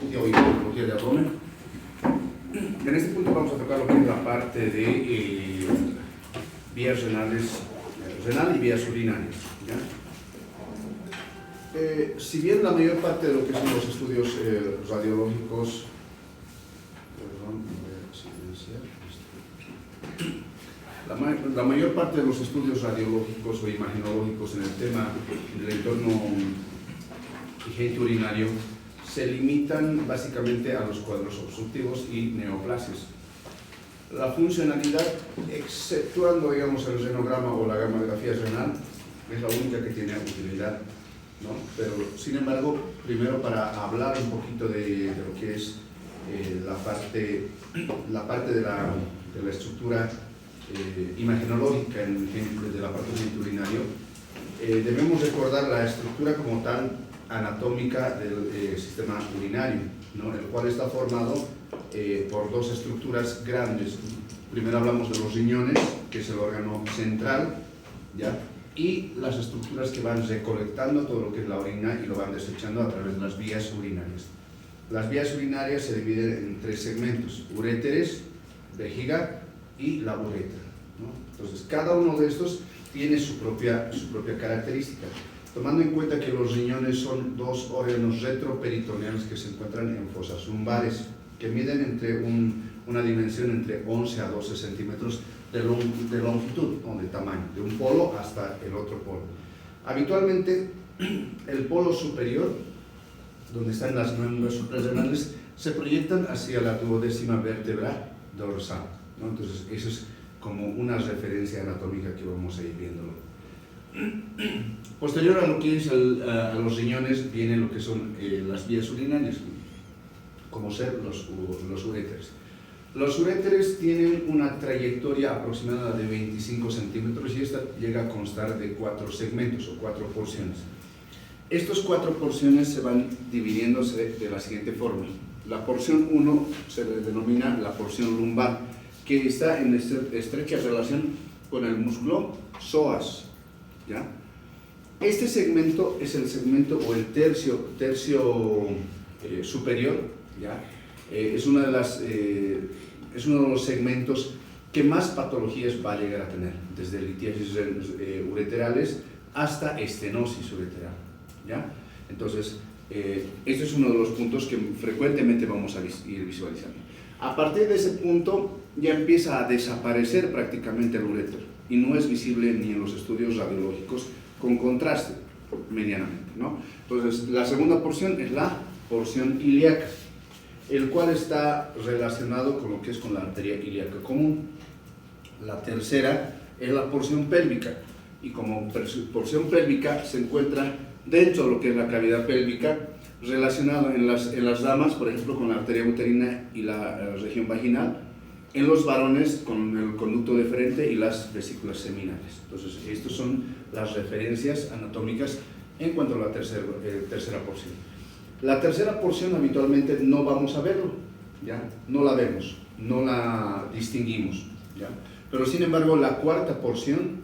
y metodología de abdomen. En este punto vamos a tocar lo que es la parte de vías renales, renal y vías urinarias, ¿ya? Si bien la mayor parte de lo que son los estudios radiológicos, la mayor parte de los estudios radiológicos o imagenológicos en el tema del entorno urinario se limitan básicamente a los cuadros obstructivos y neoplasias. La funcionalidad, exceptuando digamos el renograma o la gamografía renal, es la única que tiene utilidad, ¿no? Pero sin embargo, primero para hablar un poquito de lo que es la parte de la estructura imagenológica del aparatamiento urinario, debemos recordar la estructura como tal anatómica del sistema urinario, ¿no? El cual está formado por dos estructuras grandes. Primero hablamos de los riñones, que es el órgano central, ¿ya? Y las estructuras que van recolectando todo lo que es la orina y lo van desechando a través de las vías urinarias. Las vías urinarias se dividen en tres segmentos: uréteres, vejiga y la uretra, ¿no? Entonces, cada uno de estos tiene su propia característica, tomando en cuenta que los riñones son dos órganos retroperitoneales que se encuentran en fosas lumbares, que miden entre una dimensión entre 11 a 12 centímetros de longitud o de tamaño, de un polo hasta el otro polo. Habitualmente, el polo superior, donde están las glándulas suprarrenales, se proyectan hacia la duodécima vértebra dorsal, ¿no? Entonces, eso es como una referencia anatómica que vamos a ir viéndolo. Posterior a lo que es a los riñones, vienen lo que son las vías urinarias, como ser los uréteres. Los uréteres tienen una trayectoria aproximada de 25 centímetros y esta llega a constar de 4 segmentos o 4 porciones. Estas 4 porciones se van dividiéndose de la siguiente forma. La porción 1 se le denomina la porción lumbar, que está en estrecha relación con el músculo psoas, ¿ya? Este segmento es el segmento o el tercio superior, ¿ya? Es uno de los segmentos que más patologías va a llegar a tener, desde litiasis ureterales hasta estenosis ureteral, ¿ya? Entonces, este es uno de los puntos que frecuentemente vamos a ir visualizando. A partir de ese punto ya empieza a desaparecer prácticamente el uréter y no es visible ni en los estudios radiológicos con contraste, medianamente, ¿no? Entonces, la segunda porción es la porción ilíaca, el cual está relacionado con lo que es con la arteria ilíaca común. La tercera es la porción pélvica, y como porción pélvica se encuentra dentro de lo que es la cavidad pélvica, relacionado en las damas, por ejemplo, con la arteria uterina y la región vaginal, en los varones con el conducto deferente y las vesículas seminales. Entonces, estas son las referencias anatómicas en cuanto a la tercera porción. La tercera porción habitualmente no vamos a verlo, ¿ya? No la vemos, no la distinguimos, ¿ya? Pero sin embargo la cuarta porción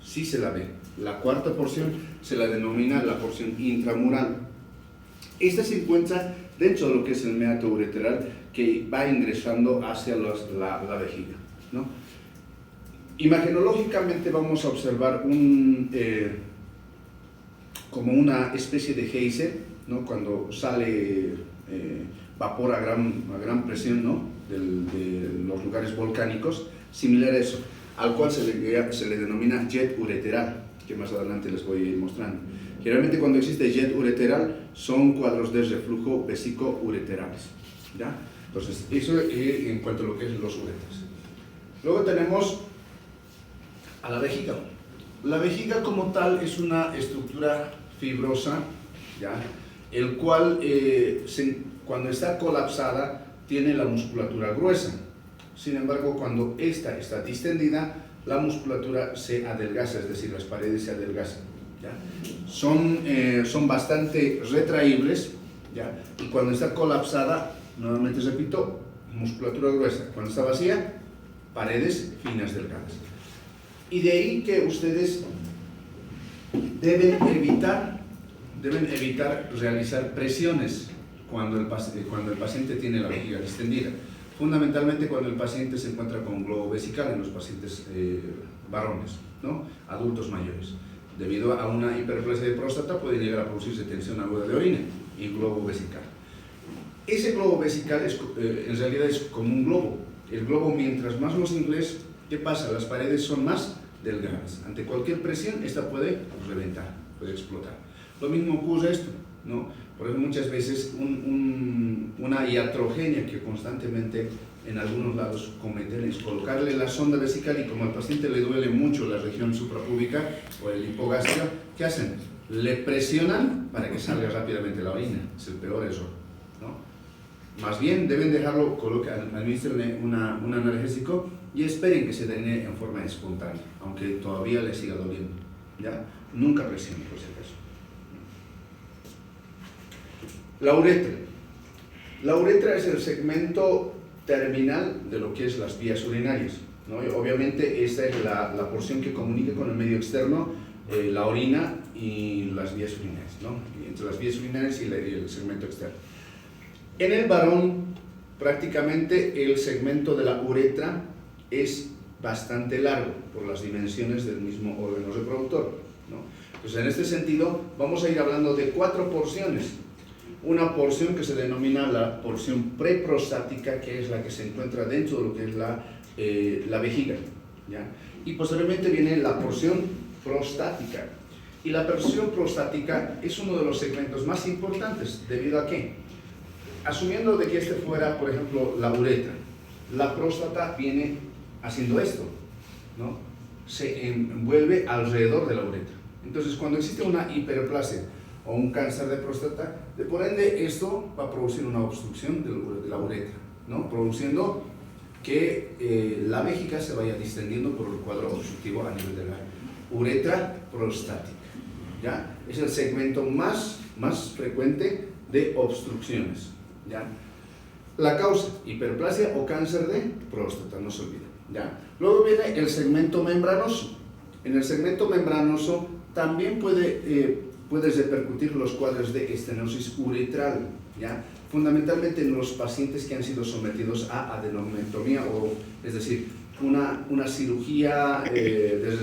sí se la ve. La cuarta porción se la denomina la porción intramural. Esta se encuentra dentro de lo que es el meato ureteral, que va ingresando hacia la vejiga, ¿no? Imagenológicamente vamos a observar como una especie de geyser, ¿no? Cuando sale vapor a gran presión, ¿no? de los lugares volcánicos, similar a eso, al cual se le denomina jet ureteral, que más adelante les voy a ir mostrando. Generalmente cuando existe jet ureteral son cuadros de reflujo vesico-ureterales, ¿ya? Entonces, eso en cuanto a lo que es los ureteres. Luego tenemos a la vejiga. La vejiga como tal es una estructura fibrosa, ¿ya? El cual cuando está colapsada tiene la musculatura gruesa. Sin embargo, cuando esta está distendida, la musculatura se adelgaza, es decir, las paredes se adelgazan, ¿ya? Son bastante retraíbles, ¿ya? Y cuando está colapsada, nuevamente repito, musculatura gruesa. Cuando está vacía, paredes finas, delgadas. Y de ahí que ustedes deben evitar realizar presiones cuando el paciente tiene la vejiga distendida. Fundamentalmente cuando el paciente se encuentra con globo vesical en los pacientes varones, ¿no? Adultos mayores. Debido a una hiperplasia de próstata puede llegar a producirse tensión aguda de orina y globo vesical. Ese globo vesical en realidad es como un globo. El globo, mientras más los ingles, ¿qué pasa? Las paredes son más delgadas. Ante cualquier presión, esta puede reventar, puede explotar. Lo mismo ocurre esto, ¿no? Por eso muchas veces una iatrogenia que constantemente en algunos lados cometen es colocarle la sonda vesical y como al paciente le duele mucho la región suprapúbica o el hipogástrico, ¿qué hacen? Le presionan para que salga rápidamente la orina. Es el peor error, ¿no? Más bien deben dejarlo, administrenle un analgésico y esperen que se drene en forma espontánea, aunque todavía le siga doliendo, ¿ya? Nunca presionen, por si acaso. La uretra. La uretra es el segmento terminal de lo que es las vías urinarias, ¿no? Y obviamente esta es la porción que comunica con el medio externo, la orina y las vías urinarias, ¿no? Y entre las vías urinarias y el segmento externo. En el varón, prácticamente el segmento de la uretra es bastante largo por las dimensiones del mismo órgano reproductor, ¿no? Entonces, en este sentido, vamos a ir hablando de 4 porciones. Una porción que se denomina la porción preprostática, que es la que se encuentra dentro de lo que es la vejiga, ¿ya? Y posteriormente viene la porción prostática. Y la porción prostática es uno de los segmentos más importantes, ¿debido a qué? Asumiendo de que este fuera, por ejemplo, la uretra, la próstata viene haciendo esto, ¿no? Se envuelve alrededor de la uretra. Entonces, cuando existe una hiperplasia o un cáncer de próstata, por ende esto va a producir una obstrucción de la uretra, ¿no? Produciendo que la vejiga se vaya distendiendo por el cuadro obstructivo a nivel de la uretra prostática, ¿ya? Es el segmento más frecuente de obstrucciones, ¿ya? La causa, hiperplasia o cáncer de próstata, no se olvide, ¿ya? Luego viene el segmento membranoso. En el segmento membranoso también puede repercutir los cuadros de estenosis uretral, ¿ya? Fundamentalmente en los pacientes que han sido sometidos a adenomectomía, es decir, una cirugía de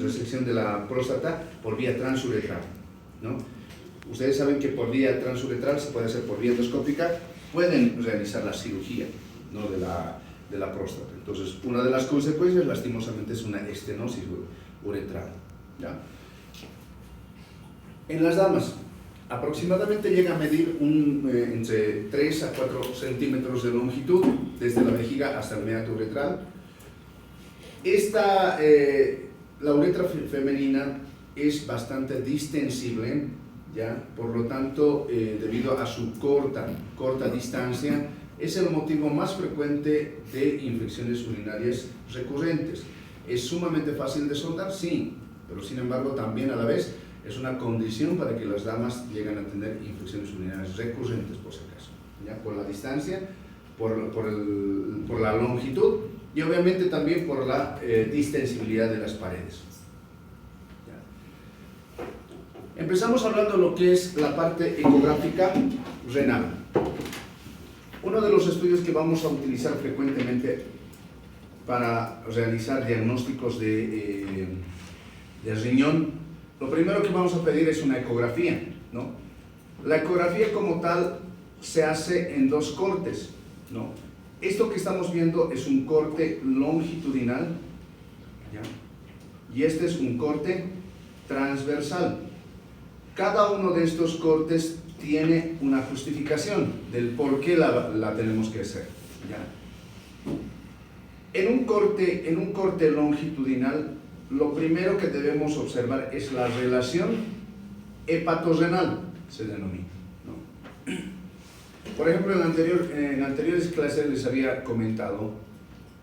resección de la próstata por vía transuretral, ¿no? Ustedes saben que por vía transuretral se puede hacer por vía endoscópica, pueden realizar la cirugía, ¿no? de la próstata. Entonces, una de las consecuencias, lastimosamente, es una estenosis uretral, ¿ya? En las damas, aproximadamente llega a medir entre 3 a 4 centímetros de longitud, desde la vejiga hasta el meato uretral. La uretra femenina es bastante distensible, ¿ya? Por lo tanto, debido a su corta distancia, es el motivo más frecuente de infecciones urinarias recurrentes. ¿Es sumamente fácil de soldar? Sí, pero sin embargo también a la vez es una condición para que las damas lleguen a tener infecciones urinarias recurrentes, por si acaso, ¿ya? Por la distancia, por la longitud y obviamente también por la distensibilidad de las paredes. ¿Ya? Empezamos hablando de lo que es la parte ecográfica renal. Uno de los estudios que vamos a utilizar frecuentemente para realizar diagnósticos de riñón, lo primero que vamos a pedir es una ecografía, ¿no? La ecografía como tal se hace en 2 cortes, ¿no? Esto que estamos viendo es un corte longitudinal, ¿ya? Y este es un corte transversal. Cada uno de estos cortes tiene una justificación del por qué la tenemos que hacer, ¿ya? En un corte longitudinal, lo primero que debemos observar es la relación hepatorrenal, se denomina, ¿no? Por ejemplo, en anteriores clases les había comentado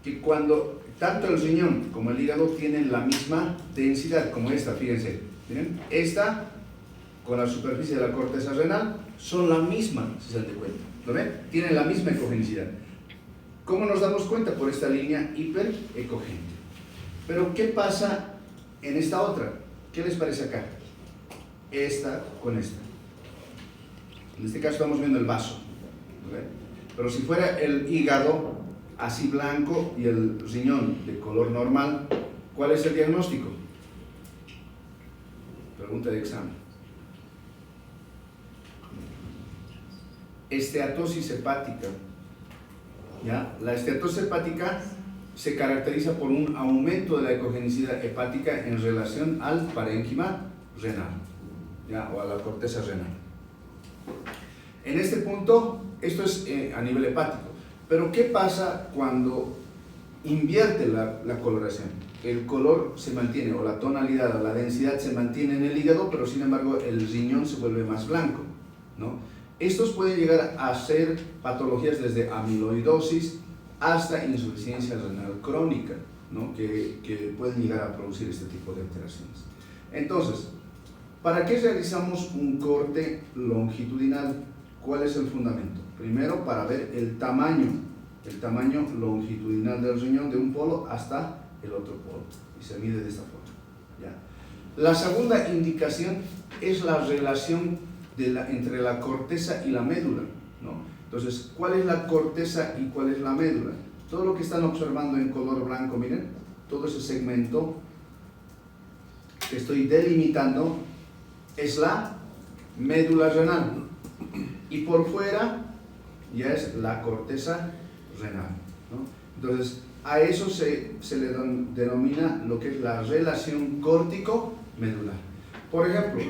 que cuando tanto el riñón como el hígado tienen la misma densidad, como esta, fíjense, ¿miren? Esta con la superficie de la corteza renal son la misma, si se dan cuenta, ¿lo ven? Tienen la misma ecogenicidad. ¿Cómo nos damos cuenta? Por esta línea hiperecogénica. Pero ¿qué pasa en esta otra? ¿Qué les parece acá? Esta con esta. En este caso estamos viendo el vaso, ¿vale? Pero si fuera el hígado así blanco y el riñón de color normal, ¿cuál es el diagnóstico? Pregunta de examen. Esteatosis hepática. ¿Ya? La esteatosis hepática se caracteriza por un aumento de la ecogenicidad hepática en relación al parénquima renal, ¿ya? O a la corteza renal. En este punto, esto es a nivel hepático. Pero ¿qué pasa cuando invierte la coloración? El color se mantiene, o la tonalidad, o la densidad se mantiene en el hígado, pero sin embargo el riñón se vuelve más blanco, ¿no? Estos pueden llegar a ser patologías desde amiloidosis hasta insuficiencia renal crónica, ¿no? que pueden llegar a producir este tipo de alteraciones. Entonces, ¿para qué realizamos un corte longitudinal? ¿Cuál es el fundamento? Primero, para ver el tamaño longitudinal del riñón de un polo hasta el otro polo, y se mide de esta forma, ¿ya? La segunda indicación es la relación entre la corteza y la médula, ¿no? Entonces, ¿cuál es la corteza y cuál es la médula? Todo lo que están observando en color blanco, miren, todo ese segmento que estoy delimitando es la médula renal, y por fuera ya es la corteza renal, ¿no? Entonces, a eso se le denomina lo que es la relación córtico-medular. Por ejemplo,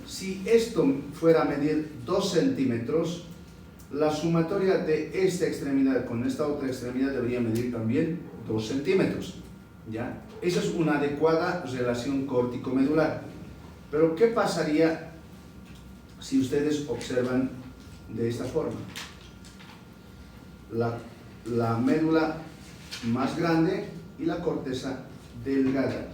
si esto fuera a medir 2 centímetros, la sumatoria de esta extremidad con esta otra extremidad debería medir también 2 centímetros, ¿ya? Esa es una adecuada relación córtico-medular. Pero ¿qué pasaría si ustedes observan de esta forma? La médula más grande y la corteza delgada,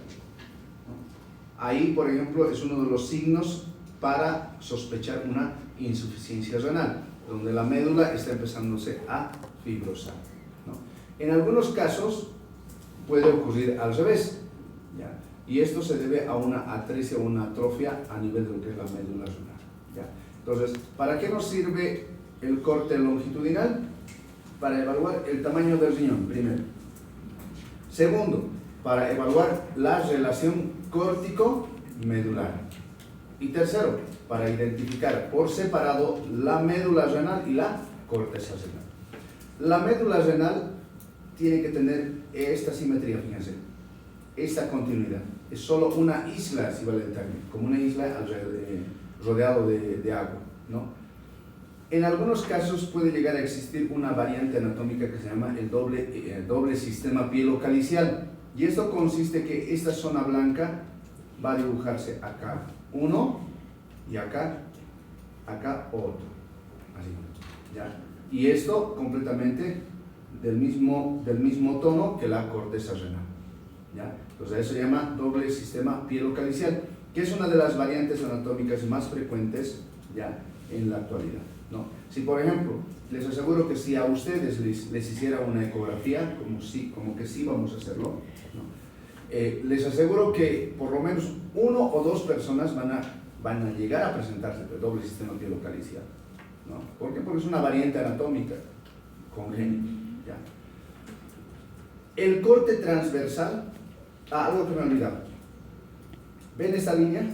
¿no? Ahí, por ejemplo, es uno de los signos para sospechar una insuficiencia renal, donde la médula está empezándose a fibrosar, ¿no? En algunos casos puede ocurrir al revés, ¿ya? Y esto se debe a una atresia o una atrofia a nivel de lo que es la médula renal, ¿ya? Entonces, ¿para qué nos sirve el corte longitudinal? Para evaluar el tamaño del riñón, primero. Segundo, para evaluar la relación córtico-medular. Y tercero, para identificar por separado la médula renal y la corteza renal. La médula renal tiene que tener esta simetría, fíjense, esta continuidad. Es solo una isla, si vale el término, como una isla rodeado de agua, ¿no? En algunos casos puede llegar a existir una variante anatómica que se llama el doble sistema pielocalicial, y esto consiste que esta zona blanca va a dibujarse acá uno y acá otro, así, ¿ya? Y esto completamente del mismo tono que la corteza renal, ¿ya? Entonces eso se llama doble sistema pielocalicial, que es una de las variantes anatómicas más frecuentes ya en la actualidad, ¿no? Si por ejemplo, les aseguro que si a ustedes les hiciera una ecografía, como que sí vamos a hacerlo, ¿no? Les aseguro que por lo menos 1 o 2 personas van a llegar a presentarse de doble sistema pielocalicial, ¿no? ¿Por qué? Porque es una variante anatómica congénita, ¿ya? El corte transversal, algo que me he olvidado. ¿Ven esta línea?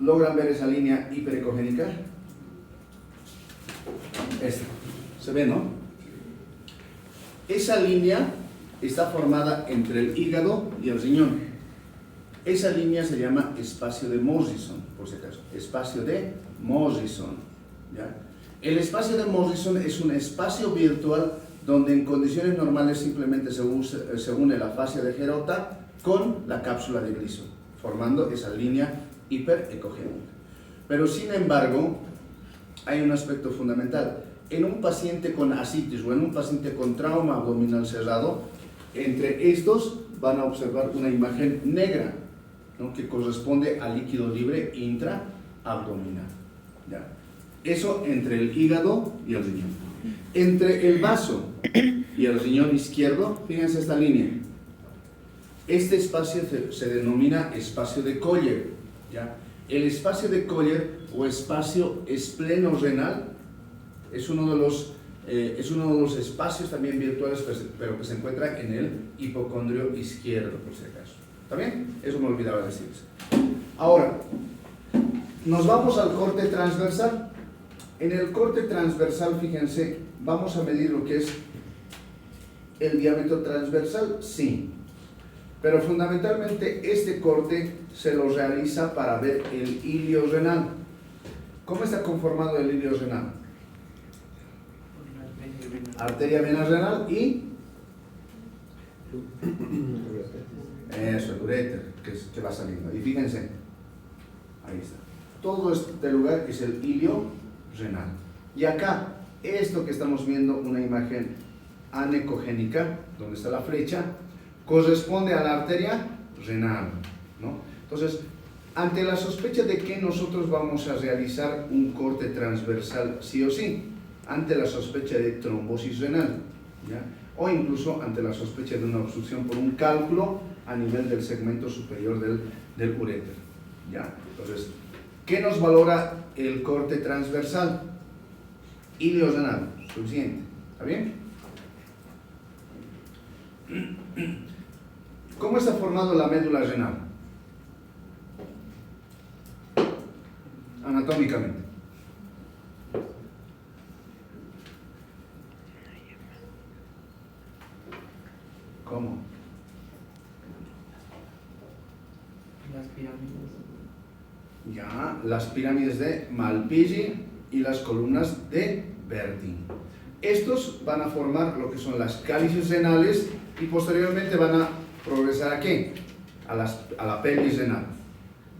¿Logran ver esa línea hiperecogénica? Esta. ¿Se ve, no? Esa línea está formada entre el hígado y el riñón. Esa línea se llama espacio de Morrison, por si acaso. Espacio de Morrison, ¿ya? El espacio de Morrison es un espacio virtual donde en condiciones normales simplemente se une la fascia de Gerota con la cápsula de Gleason, formando esa línea hiperecogénica. Pero sin embargo, hay un aspecto fundamental. En un paciente con ascitis o en un paciente con trauma abdominal cerrado, entre estos van a observar una imagen negra, ¿no? Que corresponde al líquido libre intraabdominal, ¿ya? Eso entre el hígado y el riñón. Entre el vaso y el riñón izquierdo, fíjense esta línea. Este espacio se denomina espacio de Collier, ¿ya? el espacio de Collier o espacio espleno-renal es uno de los espacios también virtuales, pero que se encuentra en el hipocondrio izquierdo, por si acaso. ¿Está bien? Eso me olvidaba decirles. Ahora, nos vamos al corte transversal. En el corte transversal, fíjense, vamos a medir lo que es el diámetro transversal, sí. Pero fundamentalmente este corte se lo realiza para ver el ilio renal. ¿Cómo está conformado el ilio renal? Arteria vena renal y eso, el uréter, que va saliendo. Y fíjense, ahí está. Todo este lugar es el ilio renal. Y acá, esto que estamos viendo, una imagen anecogénica, donde está la flecha, corresponde a la arteria renal, ¿no? Entonces, ante la sospecha de que nosotros vamos a realizar un corte transversal sí o sí, ante la sospecha de trombosis renal, ¿ya? O incluso ante la sospecha de una obstrucción por un cálculo a nivel del segmento superior del uréter, ¿ya? Entonces, ¿qué nos valora el corte transversal? Ilio renal, suficiente, ¿está bien? ¿Cómo está formado la médula renal? Anatómicamente. ¿Cómo? Las pirámides. Ya, las pirámides de Malpighi y las columnas de Bertin. Estos van a formar lo que son las cálices renales y posteriormente van a progresar ¿a qué? A la pelvis renal.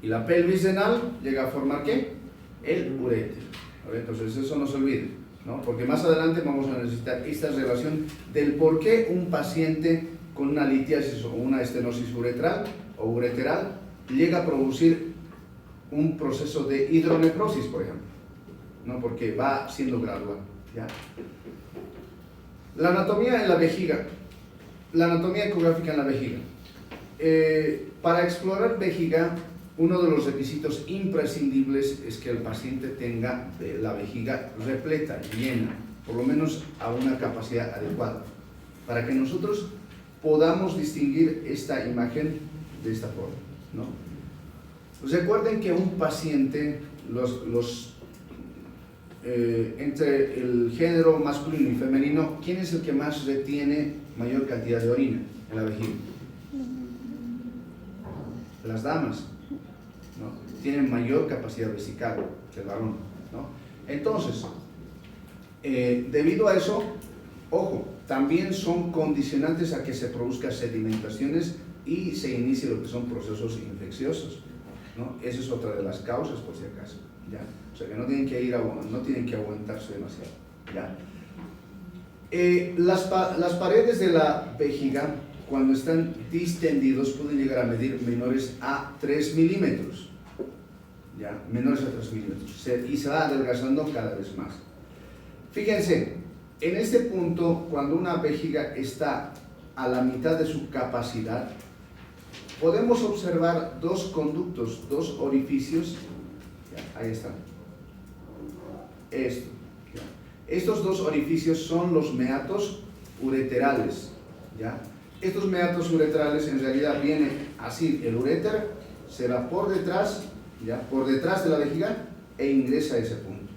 Y la pelvis renal llega a formar ¿qué? El uréter. ¿Vale? Entonces eso no se olvide, ¿no? Porque más adelante vamos a necesitar esta relación del por qué un paciente con una litiasis o una estenosis uretral o ureteral llega a producir un proceso de hidronecrosis, por ejemplo, ¿no? Porque va siendo gradual, ¿ya? La anatomía en la vejiga, la anatomía ecográfica en la vejiga. Para explorar vejiga, uno de los requisitos imprescindibles es que el paciente tenga la vejiga repleta, llena, por lo menos a una capacidad adecuada, para que nosotros podamos distinguir esta imagen de esta forma, ¿no? Recuerden que un paciente, entre el género masculino y femenino, ¿quién es el que más retiene mayor cantidad de orina en la vejiga? Las damas, ¿no? Tienen mayor capacidad vesical que el varón, ¿no? Entonces, debido a eso, ojo, también son condicionantes a que se produzcan sedimentaciones y se inicie lo que son procesos infecciosos, ¿no? Esa es otra de las causas, por si acaso, ¿ya? O sea que no tienen que aguantarse demasiado, ¿ya? Las paredes de la vejiga, cuando están distendidos, pueden llegar a medir menores a 3 milímetros, ¿ya? Menores a 3 milímetros, y se va adelgazando cada vez más. Fíjense, en este punto, cuando una vejiga está a la mitad de su capacidad, podemos observar dos conductos, dos orificios, ya, ahí están, estos dos orificios son los meatos ureterales, ¿ya? Estos meatos ureterales en realidad viene así, el uréter se va por detrás, ¿ya? Por detrás de la vejiga e ingresa a ese punto,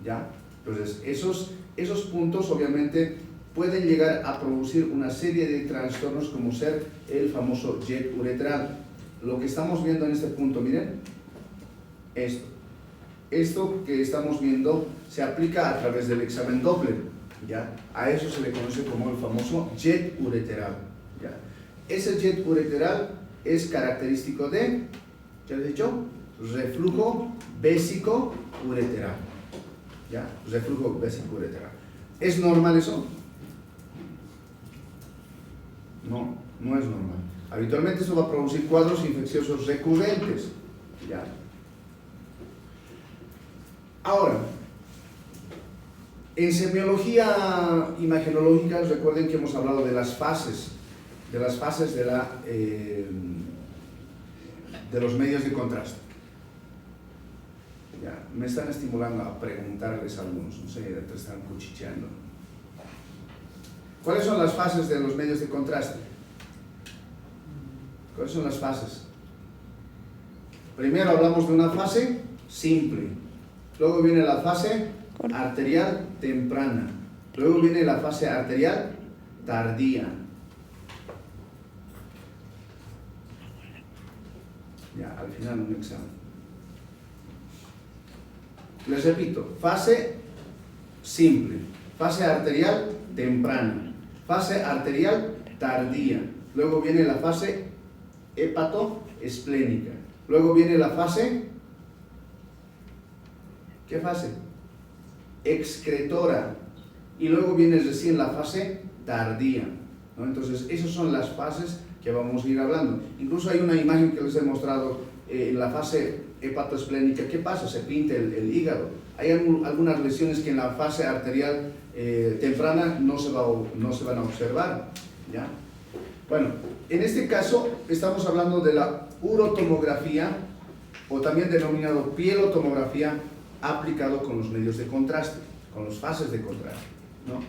¿ya? Entonces, esos puntos obviamente pueden llegar a producir una serie de trastornos como ser el famoso jet ureteral. Lo que estamos viendo en este punto, miren, esto que estamos viendo se aplica a través del examen Doppler, ¿ya? A eso se le conoce como el famoso jet ureteral, ¿ya? Ese jet ureteral es característico de, ¿qué les he dicho? Reflujo vésico ureteral, ¿ya? Reflujo vésico ureteral. ¿Es normal eso? No, no es normal. Habitualmente eso va a producir cuadros infecciosos recurrentes, ¿ya? Ahora, en semiología imagenológica, recuerden que hemos hablado de las fases de los medios de contraste. Ya, me están estimulando a preguntarles a algunos, no sé, te están cuchicheando. ¿Cuáles son las fases de los medios de contraste? ¿Cuáles son las fases? Primero hablamos de una fase simple, luego viene la fase arterial temprana, luego viene la fase arterial tardía. Ya, al final un examen. Les repito, fase simple, fase arterial temprana, fase arterial tardía, luego viene la fase hepatoesplénica, luego viene la fase, ¿qué fase? Excretora, y luego viene recién la fase tardía, ¿no? Entonces, esas son las fases que vamos a ir hablando. Incluso hay una imagen que les he mostrado en la fase hepatoesplénica. ¿Qué pasa? Se pinta el hígado. Hay algunas lesiones que en la fase arterial temprana no se van a observar, ¿ya? Bueno, en este caso estamos hablando de la urotomografía, o también denominado pielotomografía, aplicado con los medios de contraste, con las fases de contraste, ¿no?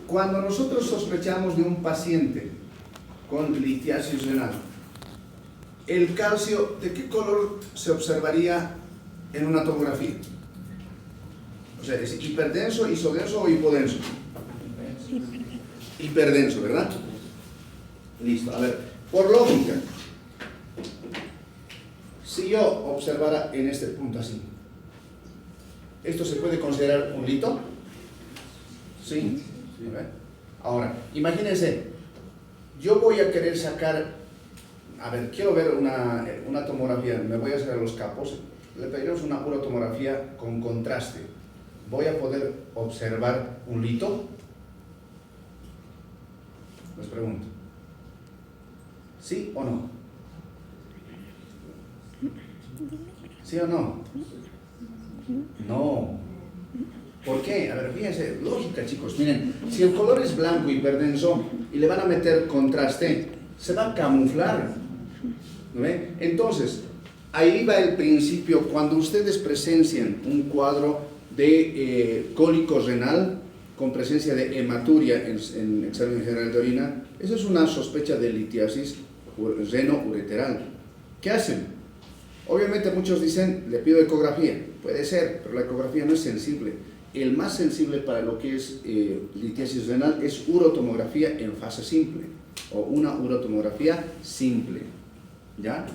Cuando nosotros sospechamos de un paciente con litiasis renal, el calcio, ¿de qué color se observaría en una tomografía? O sea, ¿es hiperdenso, isodenso o hipodenso? Hiperdenso, ¿verdad? Listo, a ver, por lógica, si yo observara en este punto así, ¿esto se puede considerar un lito? Sí. A ver. Ahora, imagínense, yo voy a querer sacar, a ver, quiero ver una tomografía, me voy a hacer a los capos, le pediremos una urotomografía con contraste. ¿Voy a poder observar un lito? Les pregunto. ¿Sí o no? ¿Sí o no? No. ¿Por qué? A ver, fíjense, lógica, chicos. Miren, si el color es blanco y hiperdenso y le van a meter contraste, se va a camuflar, ¿no ven? Entonces, ahí va el principio. Cuando ustedes presencian un cuadro de cólico renal con presencia de hematuria en examen general de orina, eso es una sospecha de litiasis reno-ureteral. ¿Qué hacen? Obviamente muchos dicen, le pido ecografía. Puede ser, pero la ecografía no es sensible. El más sensible para lo que es litiasis renal es urotomografía en fase simple, o una urotomografía simple, ¿ya?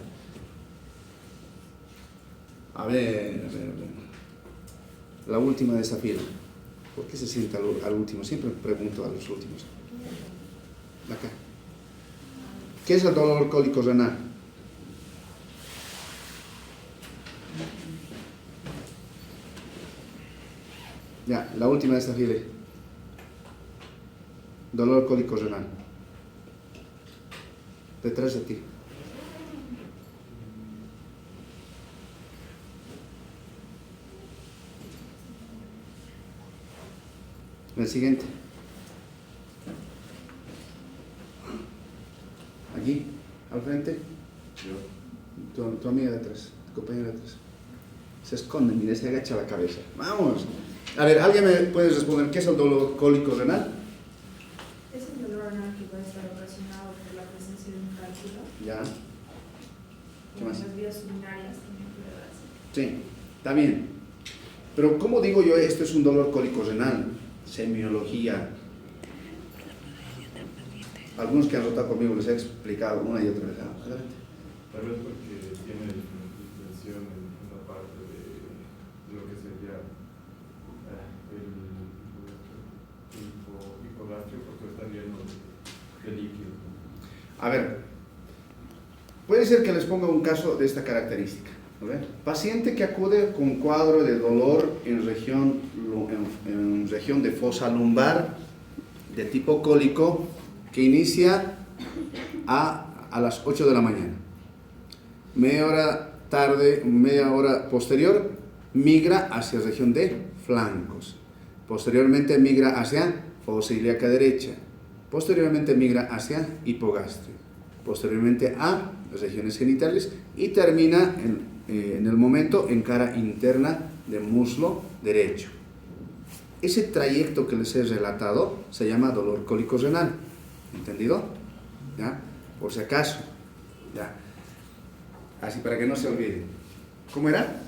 A ver. La última de esa fila. ¿Por qué se sienta al último? Siempre pregunto a los últimos. Acá. ¿Qué es el dolor cólico renal? Ya, la última de esta fila. Dolor cólico renal. Detrás de ti. El siguiente. Aquí, al frente. Tu amiga de atrás, tu compañera de atrás. Se esconde, mire, se agacha la cabeza. ¡Vamos! A ver, ¿alguien me puede responder qué es el dolor cólico renal? Es el dolor renal que puede estar ocasionado por la presencia de un cálculo. Ya. ¿Qué Con más? las vías urinarias también puede darse. Sí, está bien. Pero ¿cómo digo yo esto es un dolor cólico renal? Semiología. Algunos que han rotado conmigo les he explicado una y otra vez. Adelante. Tal vez porque tiene disfunción en una parte de lo que sería el hipogastrio, porque está lleno de líquido. A ver, puede ser que les ponga un caso de esta característica. ¿No ven? Paciente que acude con cuadro de dolor en región de fosa lumbar de tipo cólico que inicia a las 8 de la mañana. Media hora posterior migra hacia región de flancos. Posteriormente migra hacia fosa ilíaca derecha. Posteriormente migra hacia hipogastrio. Posteriormente a las regiones genitales y termina en en el momento en cara interna del muslo derecho. Ese trayecto que les he relatado se llama dolor cólico renal. ¿Entendido? ¿Ya? Por si acaso. ¿Ya? Así para que no se olvide. ¿Cómo era?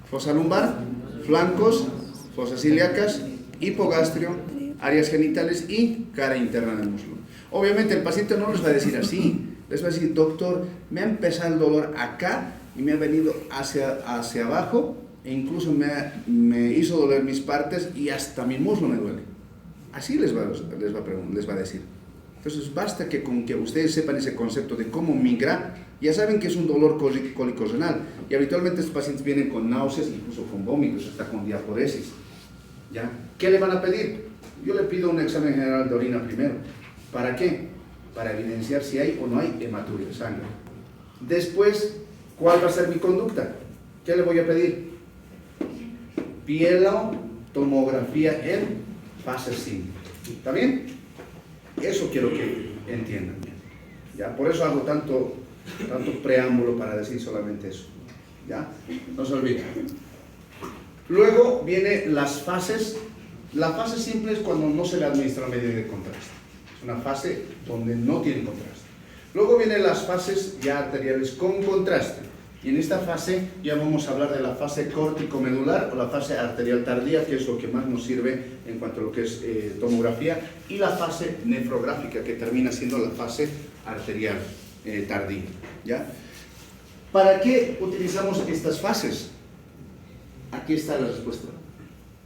Fosa lumbar, flancos, fosas ilíacas, hipogastrio, áreas genitales y cara interna del muslo. Obviamente el paciente no les va a decir así. Les va a decir, doctor, me ha empezado el dolor acá y me ha venido hacia abajo e incluso me hizo doler mis partes y hasta mi muslo me duele. Así les va a decir. Entonces basta que con que ustedes sepan ese concepto de cómo migra, ya saben que es un dolor cólico renal. Y habitualmente estos pacientes vienen con náuseas, incluso con vómitos, hasta con diaporesis. ¿Ya? ¿Qué le van a pedir? Yo le pido un examen general de orina primero. ¿Para qué? Para evidenciar si hay o no hay hematuria de sangre. Después, ¿cuál va a ser mi conducta? ¿Qué le voy a pedir? Pielotomografía en fase simple. ¿Está bien? Eso quiero que entiendan bien. ¿Ya? Por eso hago tanto preámbulo para decir solamente eso. ¿Ya? No se olviden. Luego vienen las fases. La fase simple es cuando no se le administra medio de contraste. Es una fase donde no tiene contraste. Luego vienen las fases ya arteriales con contraste. Y en esta fase ya vamos a hablar de la fase córtico-medular o la fase arterial tardía, que es lo que más nos sirve en cuanto a lo que es tomografía, y la fase nefrográfica, que termina siendo la fase arterial tardía. ¿Ya? ¿Para qué utilizamos estas fases? Aquí está la respuesta.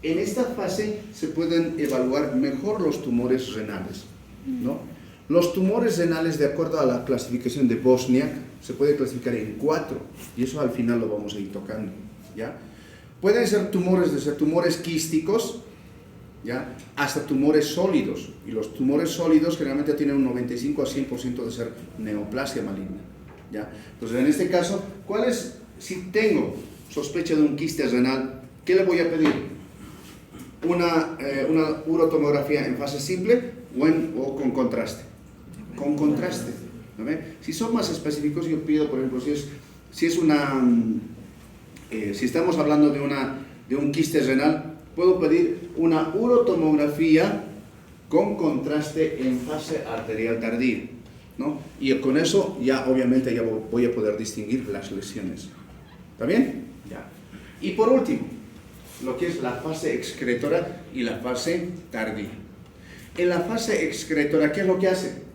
En esta fase se pueden evaluar mejor los tumores renales, ¿no? Los tumores renales, de acuerdo a la clasificación de Bosniak, se puede clasificar en 4, y eso al final lo vamos a ir tocando, ¿ya? Pueden ser tumores, desde tumores quísticos, ¿ya?, hasta tumores sólidos, y los tumores sólidos generalmente tienen un 95 a 100% de ser neoplasia maligna, ¿ya? Entonces, en este caso, si tengo sospecha de un quiste renal, ¿qué le voy a pedir? Una urotomografía en fase simple o con contraste. Con contraste. ¿No ve? Si son más específicos, yo pido, por ejemplo, si estamos hablando de un quiste renal, puedo pedir una urotomografía con contraste en fase arterial tardía, ¿no? Y con eso ya obviamente ya voy a poder distinguir las lesiones. ¿Está bien? Ya. Y por último, lo que es la fase excretora y la fase tardía. En la fase excretora, ¿qué es lo que hace?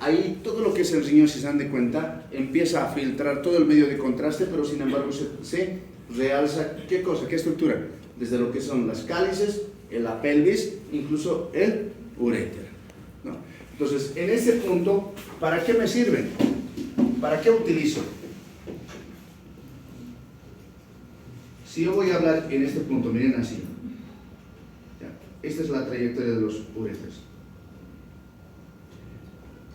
Ahí todo lo que es el riñón, si se dan de cuenta, empieza a filtrar todo el medio de contraste, pero sin embargo se realza, ¿qué cosa? ¿Qué estructura? Desde lo que son las cálices, la pelvis, incluso el uréter, ¿no? Entonces, en ese punto, ¿para qué me sirven? ¿Para qué utilizo? Si yo voy a hablar en este punto, miren así. ¿Ya? Esta es la trayectoria de los uréteres.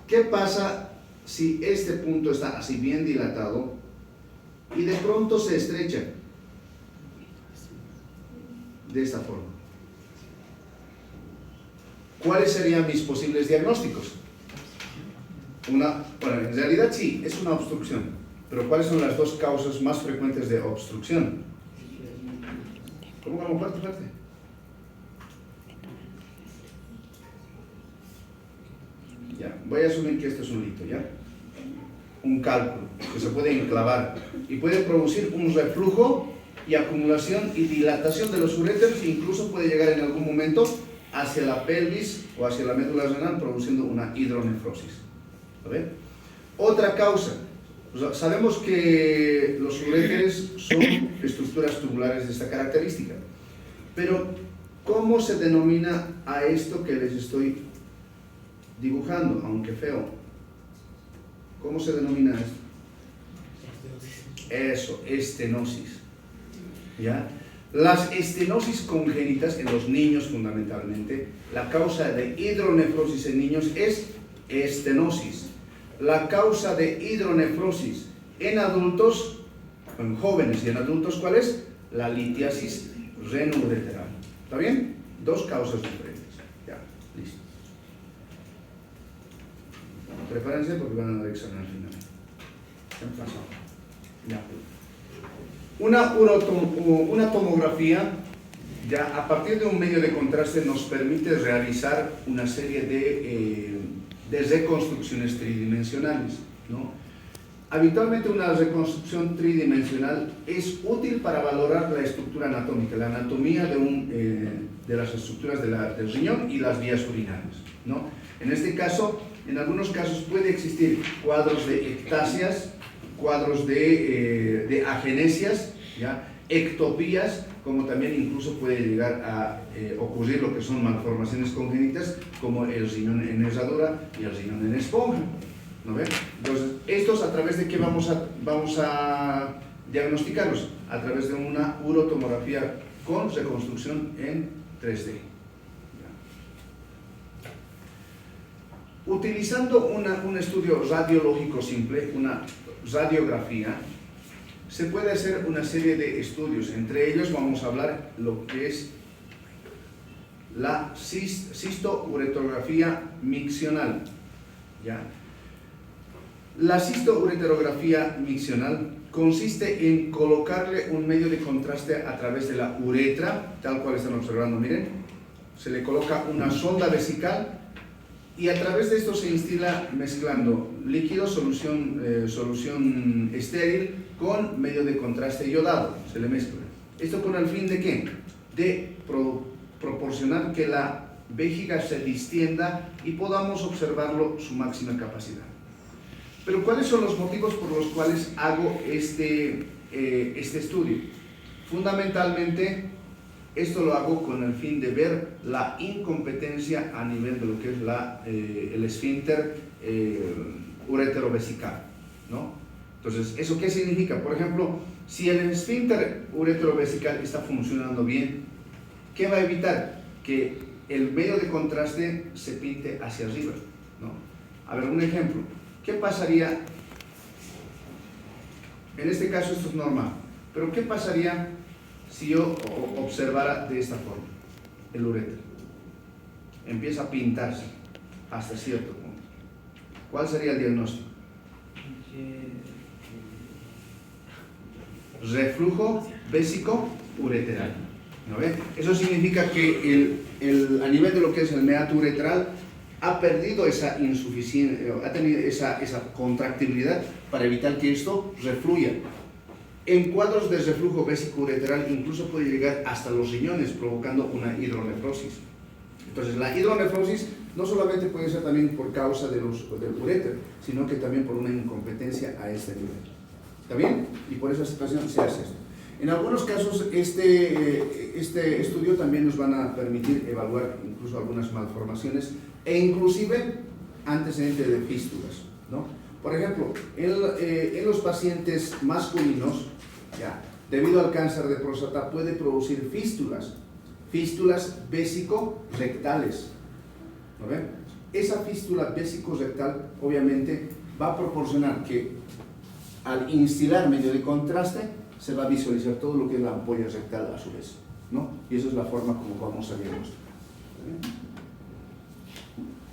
¿Qué pasa si este punto está así bien dilatado y de pronto se estrecha? De esta forma. ¿Cuáles serían mis posibles diagnósticos? Bueno, en realidad sí, es una obstrucción. Pero ¿cuáles son las dos causas más frecuentes de obstrucción? ¿Cómo? Fuerte. Ya, voy a asumir que esto es un lito, ¿ya? Un cálculo que se puede enclavar y puede producir un reflujo y acumulación y dilatación de los uréteres, e incluso puede llegar en algún momento hacia la pelvis o hacia la médula renal, produciendo una hidronefrosis. ¿Vale? Otra causa. Sabemos que los uréteres son estructuras tubulares de esta característica, pero ¿cómo se denomina a esto que les estoy dibujando, aunque feo? ¿Cómo se denomina esto? Eso, estenosis. ¿Ya? Las estenosis congénitas en los niños, fundamentalmente, la causa de hidronefrosis en niños es estenosis. La causa de hidronefrosis en adultos, en jóvenes y en adultos, ¿cuál es? La litiasis renoureteral. ¿Está bien? Dos causas diferentes. Ya, listo. Prepárense porque van a dar examen al final. ¿Qué pasó? Ya. Una tomografía, ya a partir de un medio de contraste, nos permite realizar una serie de reconstrucciones tridimensionales, ¿no? Habitualmente una reconstrucción tridimensional es útil para valorar la estructura anatómica, la anatomía de las estructuras del riñón y las vías urinarias, ¿no? En este caso, en algunos casos puede existir cuadros de ectasias, cuadros de agenesias, ¿ya? Ectopías, como también incluso puede llegar a ocurrir lo que son malformaciones congénitas, como el riñón en herradura y el riñón en esponja, ¿no ven? Entonces, estos a través de qué vamos a diagnosticarlos, a través de una urotomografía con reconstrucción en 3D. Utilizando un estudio radiológico simple, una radiografía, se puede hacer una serie de estudios. Entre ellos vamos a hablar lo que es la cistoureterografía miccional, ¿ya? La cistoureterografía miccional consiste en colocarle un medio de contraste a través de la uretra, tal cual están observando, miren. Se le coloca una sonda vesical y a través de esto se instila mezclando líquido, solución estéril con medio de contraste iodado, se le mezcla. ¿Esto con el fin de qué? De proporcionar que la vejiga se distienda y podamos observarlo su máxima capacidad. Pero ¿cuáles son los motivos por los cuales hago este estudio? Fundamentalmente, esto lo hago con el fin de ver la incompetencia a nivel de lo que es el esfínter ureterovesical, ¿no? Entonces, ¿eso qué significa? Por ejemplo, si el esfínter ureterovesical está funcionando bien, ¿qué va a evitar? Que el medio de contraste se pinte hacia arriba, ¿no? A ver, un ejemplo. ¿Qué pasaría? En este caso esto es normal, pero ¿qué pasaría si yo observara de esta forma el uréter? Empieza a pintarse hasta cierto punto. ¿Cuál sería el diagnóstico? Reflujo vésico ureteral, ¿no ve? Eso significa que a nivel de lo que es el meato uretral ha perdido esa insuficiencia, ha tenido esa contractibilidad para evitar que esto refluya. En cuadros de reflujo vésico ureteral incluso puede llegar hasta los riñones, provocando una hidronefrosis. Entonces, la hidronefrosis no solamente puede ser también por causa del uréter, sino que también por una incompetencia a este nivel. ¿Está bien? Y por esa situación se hace esto. En algunos casos, este estudio también nos van a permitir evaluar incluso algunas malformaciones e inclusive antecedentes de fístulas, ¿no? Por ejemplo, en los pacientes masculinos, ya, debido al cáncer de próstata, puede producir fístulas vésico-rectales, ¿no ven? Esa fístula vésico-rectal obviamente va a proporcionar que al instilar medio de contraste se va a visualizar todo lo que es la ampolla rectal a su vez, ¿no? Y esa es la forma como vamos a diagnosticar.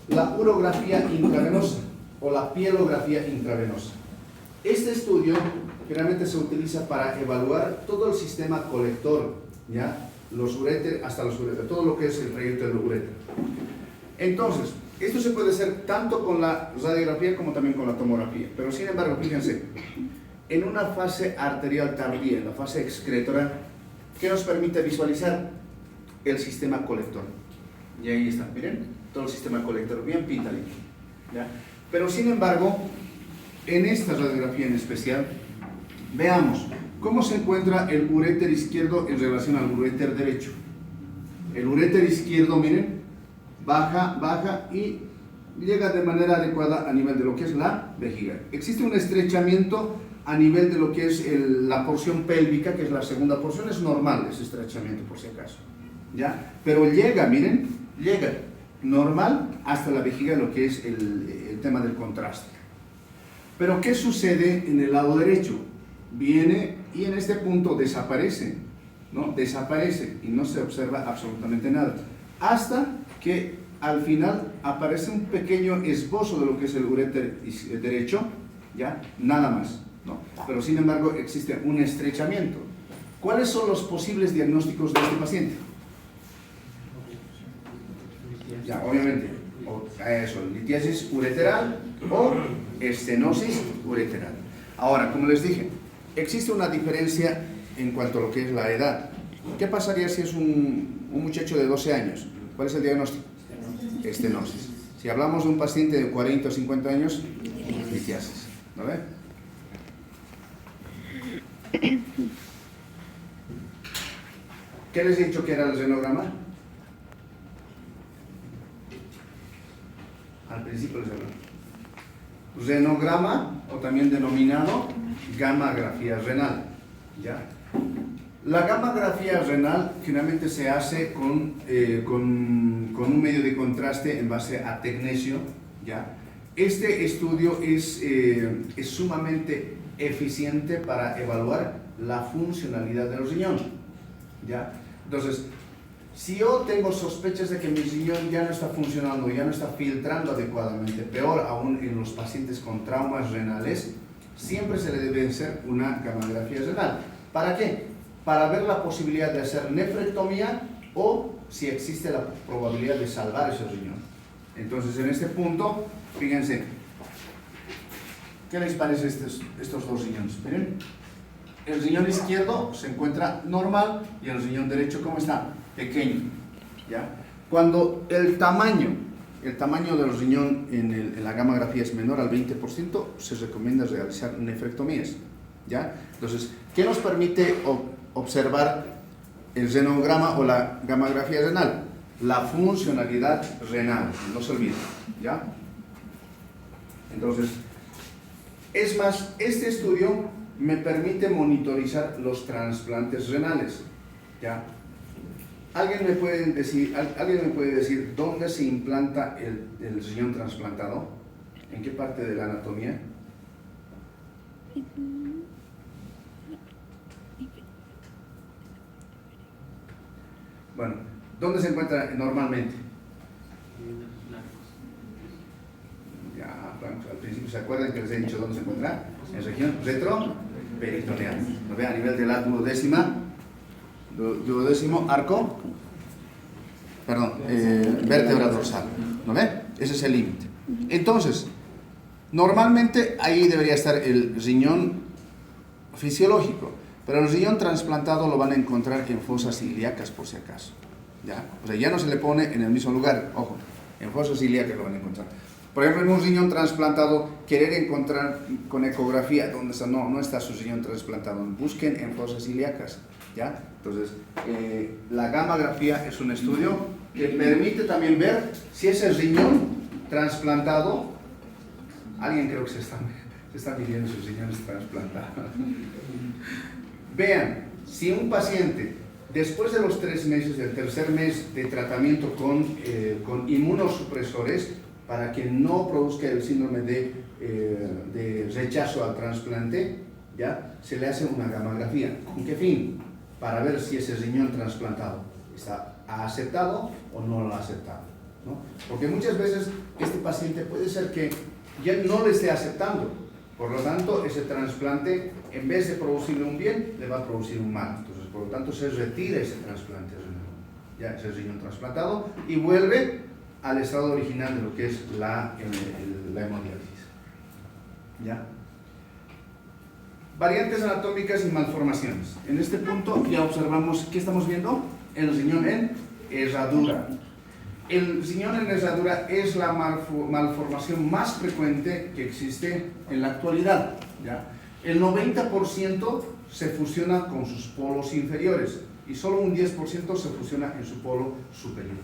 La urografía intravenosa o la pielografía intravenosa. Este estudio generalmente se utiliza para evaluar todo el sistema colector, ¿ya? Los uréter, hasta los uréter, todo lo que es el trayecto del uréter. Entonces, esto se puede hacer tanto con la radiografía como también con la tomografía, pero sin embargo, fíjense, en una fase arterial tardía, en la fase excretora, ¿qué nos permite visualizar? El sistema colector. Y ahí está, miren, todo el sistema colector, bien pintadito, ¿ya? Pero sin embargo, en esta radiografía en especial, veamos cómo se encuentra el uréter izquierdo en relación al uréter derecho. El uréter izquierdo, miren, baja y llega de manera adecuada a nivel de lo que es la vejiga. Existe un estrechamiento a nivel de lo que es la porción pélvica, que es la segunda porción, es normal ese estrechamiento por si acaso, ¿ya? Pero llega, miren, llega normal hasta la vejiga, lo que es el tema del contraste. Pero ¿qué sucede en el lado derecho? Viene y en este punto desaparece, ¿no? Desaparece y no se observa absolutamente nada, hasta que al final aparece un pequeño esbozo de lo que es el uréter derecho, ¿ya? Nada más, ¿no? Pero sin embargo existe un estrechamiento. ¿Cuáles son los posibles diagnósticos de este paciente? Ya, obviamente, litiasis ureteral o estenosis ureteral. Ahora, como les dije, existe una diferencia en cuanto a lo que es la edad. ¿Qué pasaría si es un muchacho de 12 años? ¿Cuál es el diagnóstico? Estenosis. Si hablamos de un paciente de 40 o 50 años, litiasis. ¿No ve? ¿Qué les he dicho que era el renograma? Al principio les hablaba. Renograma, o también denominado gamografía renal. ¿Ya? La gamografía renal generalmente se hace con un medio de contraste en base a tecnesio. ¿Ya? Este estudio es sumamente eficiente para evaluar la funcionalidad de los riñones. ¿Ya? Entonces, si yo tengo sospechas de que mi riñón ya no está funcionando, ya no está filtrando adecuadamente, peor aún en los pacientes con traumas renales, siempre se le debe hacer una gamografía renal. ¿Para qué? Para ver la posibilidad de hacer nefrectomía o si existe la probabilidad de salvar ese riñón. Entonces, en este punto, fíjense, ¿qué les parece estos dos riñones? Miren, el riñón izquierdo se encuentra normal y el riñón derecho, ¿cómo está? Pequeño. ¿Ya? Cuando el tamaño del riñón en la gamografía es menor al 20%, se recomienda realizar nefrectomías. ¿Ya? Entonces, ¿qué nos permite observar el renograma o la gamografía renal? La funcionalidad renal, no se olvide. ¿Ya? Entonces, es más, este estudio me permite monitorizar los trasplantes renales. ¿Ya? ¿Alguien me puede decir dónde se implanta el riñón trasplantado? ¿En qué parte de la anatomía? Bueno, ¿dónde se encuentra normalmente? Ya, al principio se acuerdan que les he dicho dónde se encuentra. En región retroperitoneal. ¿Lo ve? A nivel de la duodécimo arco, vértebra dorsal. ¿Lo ve? Ese es el límite. Entonces, normalmente ahí debería estar el riñón fisiológico, pero el riñón trasplantado lo van a encontrar en fosas ilíacas por si acaso. ¿Ya? O sea, ya no se le pone en el mismo lugar, ojo, en fosas ilíacas lo van a encontrar. Por ejemplo, en un riñón trasplantado, querer encontrar con ecografía dónde está, no está su riñón trasplantado, busquen en fosas ilíacas. ¿Ya? Entonces, la gamografía es un estudio que permite también ver si ese riñón trasplantado, alguien creo que se está midiendo sus riñones trasplantados. Vean, si un paciente, después de los 3 meses, del tercer mes de tratamiento con inmunosupresores, para que no produzca el síndrome de rechazo al trasplante, ¿ya? Se le hace una gamografía. ¿Con qué fin? Para ver si ese riñón trasplantado ha aceptado o no lo ha aceptado, ¿no? Porque muchas veces este paciente puede ser que ya no le esté aceptando, por lo tanto ese trasplante, en vez de producirle un bien, le va a producir un mal. Entonces, por lo tanto, se retira ese trasplante renal, ya ese riñón trasplantado, y vuelve al estado original de lo que es la hemodiálisis. ¿Ya? Variantes anatómicas y malformaciones. En este punto ya observamos, ¿qué estamos viendo? El riñón en herradura. El riñón en herradura es la malformación más frecuente que existe en la actualidad. ¿Ya? El 90% se fusiona con sus polos inferiores y solo un 10% se fusiona en su polo superior.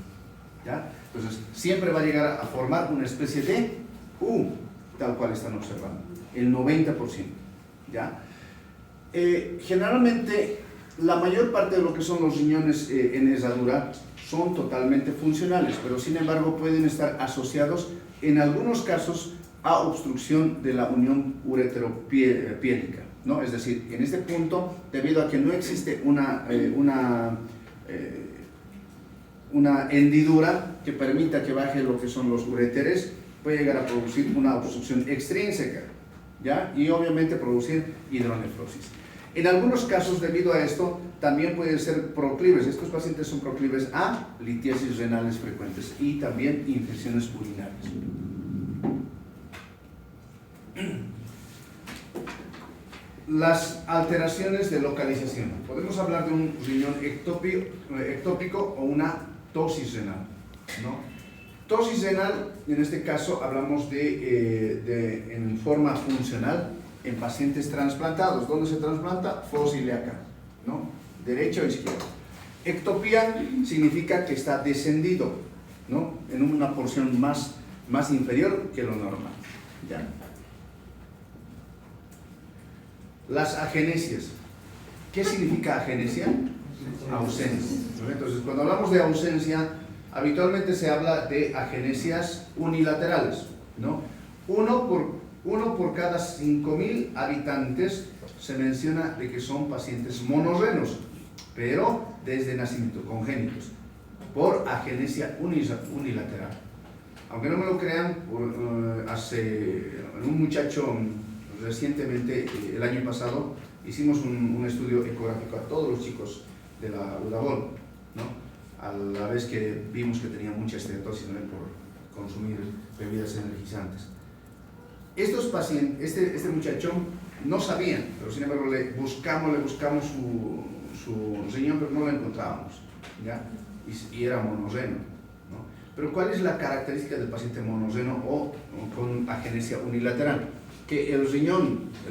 ¿Ya? Entonces, siempre va a llegar a formar una especie de U, tal cual están observando. El 90%. ¿Ya? Generalmente, la mayor parte de lo que son los riñones en herradura son totalmente funcionales, pero sin embargo pueden estar asociados en algunos casos a obstrucción de la unión ureteropiélica, ¿no? Es decir, en este punto, debido a que no existe una hendidura que permita que baje lo que son los uréteres, puede llegar a producir una obstrucción extrínseca, ¿ya? Y obviamente producir hidronefrosis. En algunos casos, debido a esto, también pueden ser proclives. Estos pacientes son proclives a litiasis renales frecuentes y también infecciones urinarias. Las alteraciones de localización. Podemos hablar de un riñón ectópico o una tosis renal, ¿no? Tosis renal, en este caso, hablamos en forma funcional en pacientes trasplantados. ¿Dónde se trasplanta? Fosa ilíaca, ¿no? Derecha o izquierda. Ectopía significa que está descendido, ¿no? En una porción más inferior que lo normal, ¿ya? Las agenesias. ¿Qué significa agenesia? Ausencia. Entonces, cuando hablamos de ausencia, habitualmente se habla de agenesias unilaterales, ¿no? Uno por cada 5.000 habitantes se menciona de que son pacientes monorrenos, pero desde nacimiento, congénitos, por agenesia unilateral. Aunque no me lo crean, un muchacho recientemente, el año pasado, hicimos un estudio ecográfico a todos los chicos de la UDABOL, ¿no? A la vez que vimos que tenían mucha esteatosis, ¿no? Por consumir bebidas energizantes. Estos pacientes, este muchacho no sabían, pero sin embargo le buscamos su riñón, pero no lo encontrábamos, ¿ya? Y era monorreno, ¿no? Pero ¿cuál es la característica del paciente monorreno o con agenesia unilateral? Que el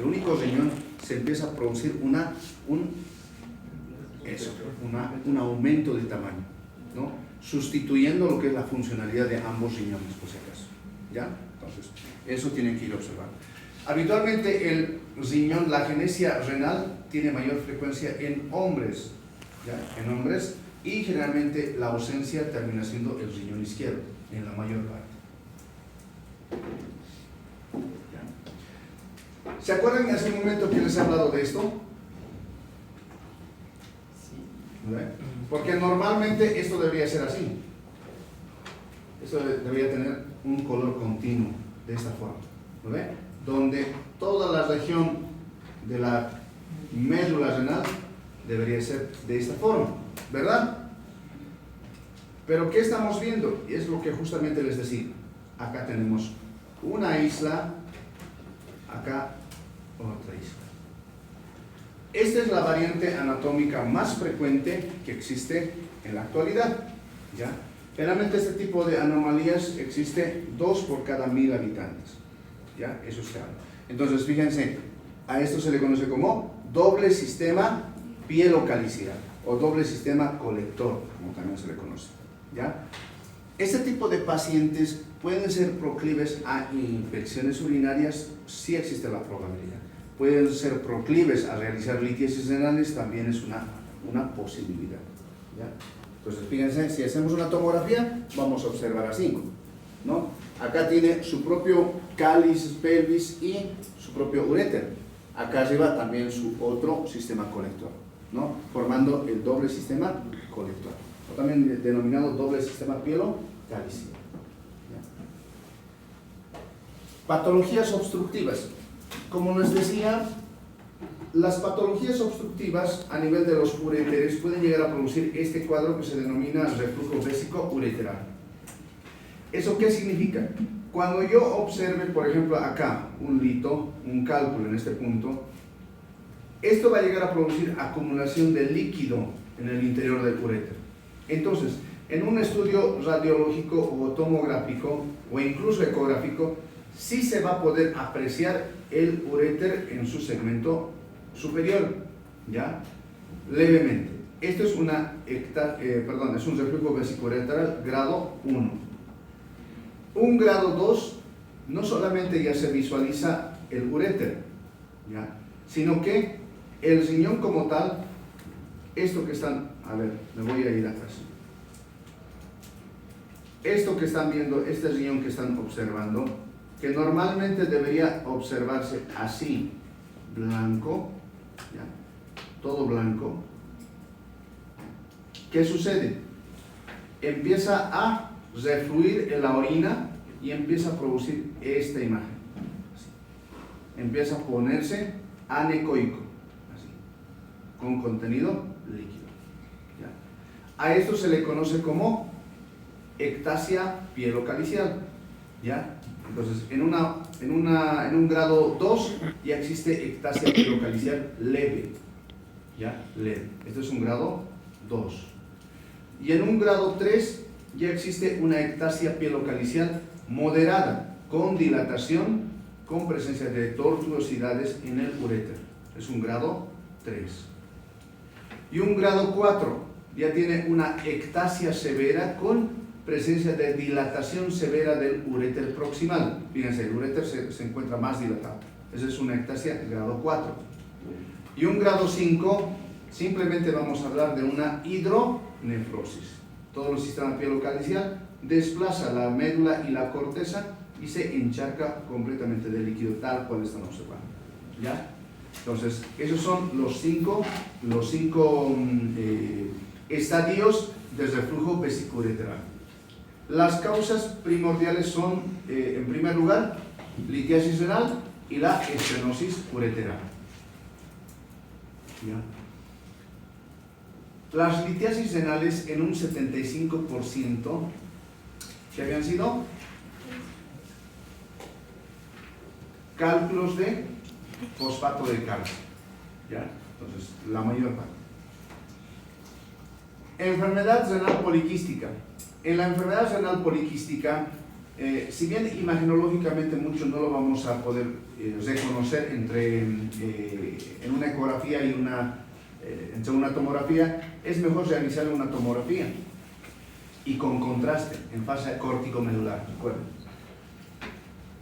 único riñón, se empieza a producir un aumento de tamaño, ¿no? Sustituyendo lo que es la funcionalidad de ambos riñones, por si acaso, ¿ya? Entonces, eso tienen que ir observando. Habitualmente el riñón, la agenesia renal, tiene mayor frecuencia en hombres, ¿ya? En hombres, y generalmente la ausencia termina siendo el riñón izquierdo, en la mayor parte. ¿Ya? ¿Se acuerdan hace un momento que les he hablado de esto? Sí. ¿Ve? Porque normalmente esto debería ser así. Esto debería tener un color continuo, de esta forma, ¿lo ve? Donde toda la región de la médula renal debería ser de esta forma, ¿verdad? Pero ¿qué estamos viendo? Y es lo que justamente les decía. Acá tenemos una isla, acá otra isla. Esta es la variante anatómica más frecuente que existe en la actualidad, ¿ya? Generalmente este tipo de anomalías existe 2 por cada 1.000 habitantes, ¿ya? Eso es claro. Entonces, fíjense, a esto se le conoce como doble sistema pielocalicidal o doble sistema colector, como también se le conoce, ¿ya? Este tipo de pacientes pueden ser proclives a infecciones urinarias, sí existe la probabilidad. Pueden ser proclives a realizar litiasis renales, también es una posibilidad, ¿ya? Entonces, fíjense, si hacemos una tomografía, vamos a observar así, ¿no? Acá tiene su propio cáliz, pelvis y su propio uréter. Acá arriba también su otro sistema colector, ¿no? Formando el doble sistema colector, o también denominado doble sistema pielo-cáliz. Patologías obstructivas. Como les decía, las patologías obstructivas a nivel de los uréteres pueden llegar a producir este cuadro que se denomina reflujo vésico ureteral. ¿Eso qué significa? Cuando yo observe, por ejemplo, acá un lito, un cálculo en este punto, esto va a llegar a producir acumulación de líquido en el interior del uréter. Entonces, en un estudio radiológico o tomográfico o incluso ecográfico, sí se va a poder apreciar el uréter en su segmento superior, ¿ya? Levemente. Esto es es un reflujo vesicoureteral grado 1. Un grado 2, no solamente ya se visualiza el uréter, ¿ya? Sino que el riñón como tal, esto que están, a ver, me voy a ir atrás. Esto que están viendo, este riñón que están observando, que normalmente debería observarse así, blanco, ¿ya? Todo blanco. ¿Qué sucede? Empieza a refluir en la orina y empieza a producir esta imagen. Así. Empieza a ponerse anecoico. Así. con contenido líquido. ¿Ya? A esto se le conoce como ectasia pielocalicial. ¿Ya? Entonces, en un grado 2 ya existe ectasia pielocalicial leve. ¿Ya? Leve. Esto es un grado 2. Y en un grado 3 ya existe una ectasia pielocalicial moderada, con dilatación, con presencia de tortuosidades en el uréter. Es un grado 3. Y un grado 4 ya tiene una ectasia severa con presencia de dilatación severa del uréter proximal. Fíjense, el uréter se encuentra más dilatado. Esa es una ectasia grado 4. Y un grado 5, simplemente vamos a hablar de una hidronefrosis. Todo el sistema pielocalicial desplaza la médula y la corteza y se encharca completamente de líquido, tal cual están observando. ¿Ya? Entonces, esos son los cinco estadios del reflujo vesico-ureteral. Las causas primordiales son, en primer lugar, litiasis renal y la estenosis ureteral. ¿Ya? Las litiasis renales en un 75%, ¿qué habían sido? Cálculos de fosfato de calcio. ¿Ya? Entonces, la mayor parte. Enfermedad renal poliquística. En la enfermedad renal poliquística, si bien imagenológicamente mucho no lo vamos a poder reconocer en una ecografía y entre una tomografía, es mejor realizar una tomografía y con contraste en fase córtico-medular. ¿Recuerden?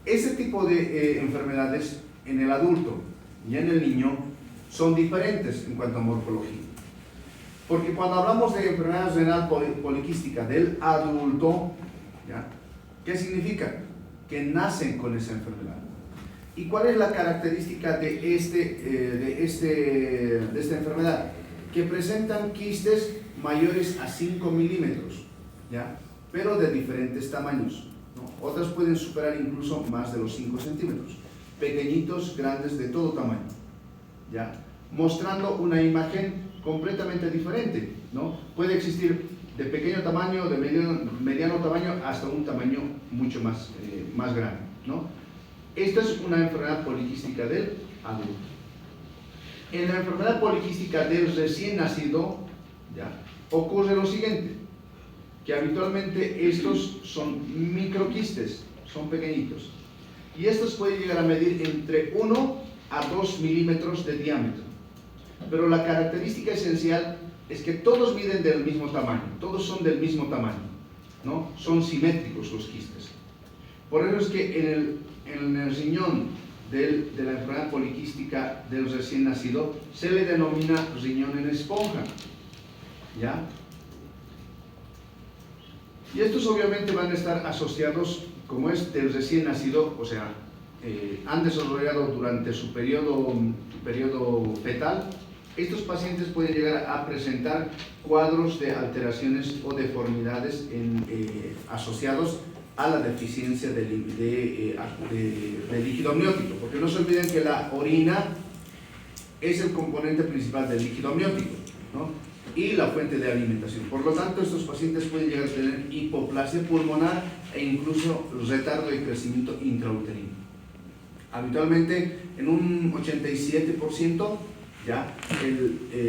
Ese tipo de enfermedades en el adulto y en el niño son diferentes en cuanto a morfología. Porque cuando hablamos de enfermedad renal poliquística del adulto, ¿ya? ¿Qué significa? Que nacen con esa enfermedad. ¿Y cuál es la característica de esta enfermedad? Que presentan quistes mayores a 5 milímetros, ¿ya? Pero de diferentes tamaños, ¿no? Otras pueden superar incluso más de los 5 centímetros. Pequeñitos, grandes, de todo tamaño, ¿ya? Mostrando una imagen completamente diferente, ¿no? Puede existir de pequeño tamaño, de mediano tamaño, hasta un tamaño mucho más grande, ¿no? Esta es una enfermedad poliquística del adulto. En la enfermedad poliquística del recién nacido, ¿ya? Ocurre lo siguiente, que habitualmente estos son microquistes, son pequeñitos, y estos pueden llegar a medir entre 1 a 2 milímetros de diámetro. Pero la característica esencial es que todos miden del mismo tamaño, todos son del mismo tamaño, ¿no? Son simétricos los quistes. Por eso es que en el riñón de la enfermedad poliquística del recién nacido se le denomina riñón en esponja, ¿ya? Y estos obviamente van a estar asociados, como es del recién nacido, o sea, han desarrollado durante su periodo fetal. Estos pacientes pueden llegar a presentar cuadros de alteraciones o deformidades asociados a la deficiencia de líquido amniótico, porque no se olviden que la orina es el componente principal del líquido amniótico, ¿no? Y la fuente de alimentación. Por lo tanto, estos pacientes pueden llegar a tener hipoplasia pulmonar e incluso retardo de crecimiento intrauterino. Habitualmente, en un 87%, ya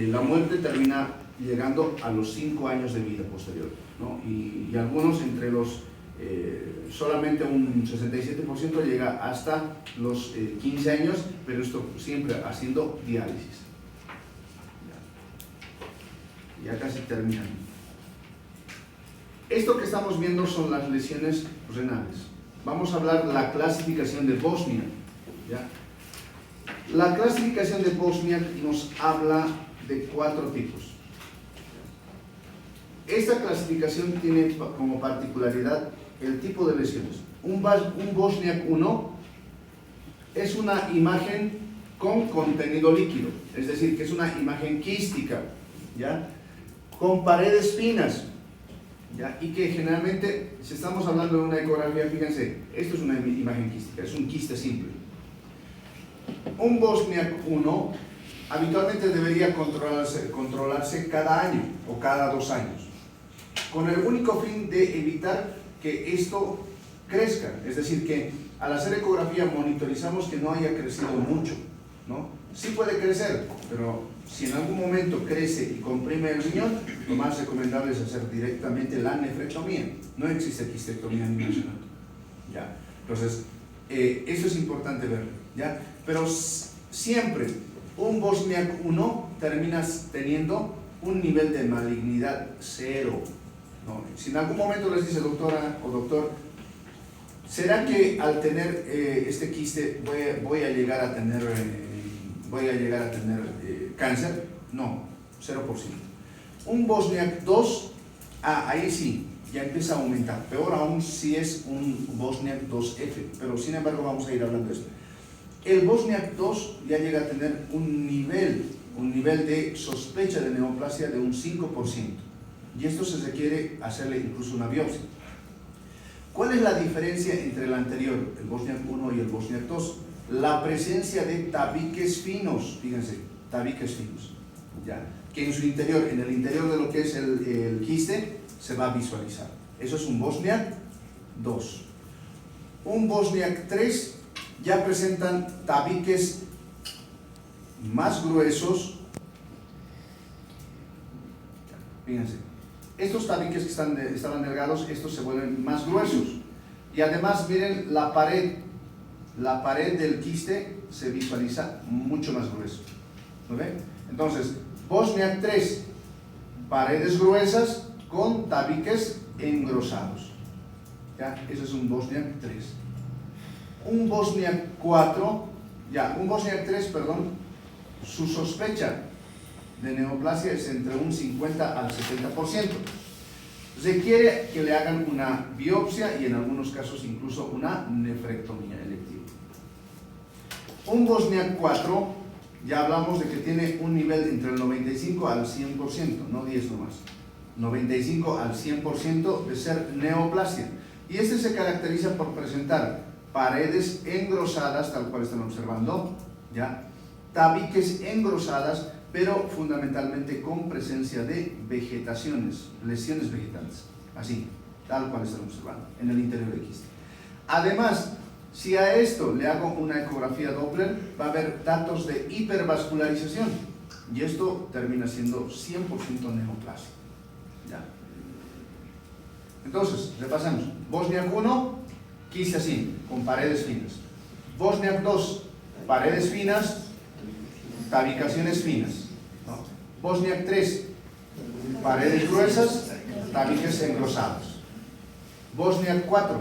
la muerte termina llegando a los 5 años de vida posterior, ¿no? Y algunos entre los solamente un 67% llega hasta los 15 años, pero esto siempre haciendo diálisis. Ya casi terminando. Esto que estamos viendo son las lesiones renales. Vamos a hablar de la clasificación de Bosnia, ¿ya? La clasificación de Bosnia nos habla de 4 tipos. Esta clasificación tiene como particularidad el tipo de lesiones. Un Bosniak 1 es una imagen con contenido líquido, es decir, que es una imagen quística, ¿ya? Con paredes finas, ¿ya? Y que generalmente, si estamos hablando de una ecografía, fíjense, esto es una imagen quística, es un quiste simple. Un Bosniak 1 habitualmente debería controlarse cada año o cada 2 años, con el único fin de evitar que esto crezca. Es decir, que al hacer ecografía monitorizamos que no haya crecido mucho, ¿no? Sí puede crecer, pero si en algún momento crece y comprime el riñón, lo más recomendable es hacer directamente la nefrectomía. No existe quistectomía a nivel nacional. ¿Ya? Entonces, eso es importante verlo, ¿ya? Pero siempre un Bosniak 1 terminas teniendo un nivel de malignidad 0, ¿no? Si en algún momento les dice doctora o doctor, ¿será que al tener este quiste voy a llegar a tener cáncer? No, 0%. Un Bosniak 2, ahí sí, ya empieza a aumentar. Peor aún si es un Bosniak 2F, pero sin embargo vamos a ir hablando de esto. El Bosniak 2 ya llega a tener un nivel de sospecha de neoplasia de un 5%. Y esto se requiere hacerle incluso una biopsia. ¿Cuál es la diferencia entre el anterior, el Bosniak 1 y el Bosniak 2? La presencia de tabiques finos, fíjense, tabiques finos, ¿ya? Que en su interior, en el interior de lo que es el quiste, se va a visualizar. Eso es un Bosniak 2. Un Bosniak 3 ya presentan tabiques más gruesos. Fíjense, estos tabiques que estaban delgados, estos se vuelven más gruesos. Y además, miren, la pared del quiste se visualiza mucho más grueso. ¿Lo ven? Entonces, Bosniak 3, paredes gruesas con tabiques engrosados. ¿Ya? Ese es un Bosniak 3. Un Bosniak 3, su sospecha de neoplasia es entre un 50 al 70%. Requiere que le hagan una biopsia y en algunos casos incluso una nefrectomía electiva. Un Bosniak 4, ya hablamos de que tiene un nivel entre el 95 al 100%, no 10 nomás, 95 al 100% de ser neoplasia. Y este se caracteriza por presentar paredes engrosadas, tal cual están observando, ¿ya? Tabiques engrosadas, pero fundamentalmente con presencia de vegetaciones, lesiones vegetales, así, tal cual están observando, en el interior del quiste. Además, si a esto le hago una ecografía Doppler, va a haber datos de hipervascularización, y esto termina siendo 100% neoplasia, ¿ya? Entonces, repasamos. Bosniak 1, quiste así, con paredes finas. Bosniak 2, paredes finas, tabicaciones finas, ¿no? Bosniak 3, paredes gruesas, tabiques engrosados. Bosniak 4,